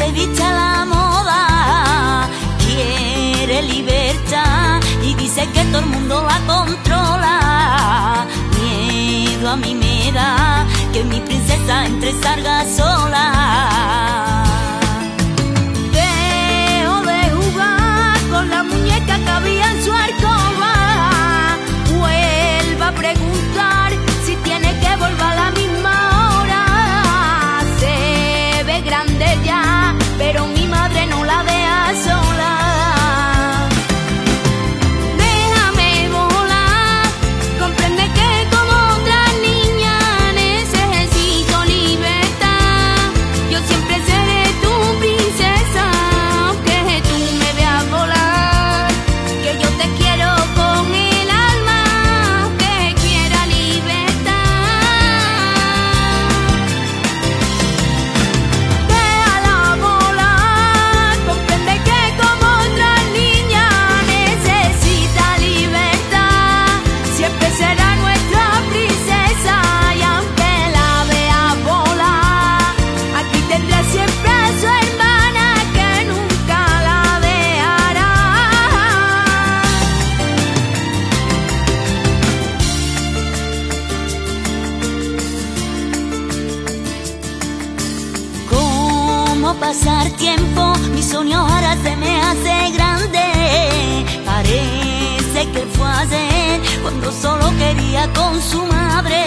se viste a la moda, quiere libertad y dice que todo el mundo la controla. Miedo a mí me da que mi princesa entre salga sola. Dejo de jugar con la muñeca que había en su alcoba. Vuelva a preguntar si tiene que volver a la misma hora. Se ve grande ya, pero mi madre no la deja sola. Déjame volar, comprende que como otra niña necesito libertad. Yo siempre seré tu princesa, aunque tú me veas volar. Que yo te quiero con el alma, aunque quiera libertad. Déjala volar, comprende que como otra niña necesita libertad. Siempre será nuestra princesa y aunque la vea volar, aquí tendrá siempre a su hermana que nunca la dejará. ¿Cómo pasar tiempo? Mi sueño ahora se me hace grande. Parece que fue ayer cuando solo quería con su madre.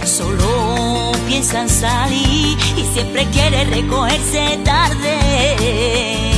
Solo piensa en salir y siempre quiere recogerse tarde.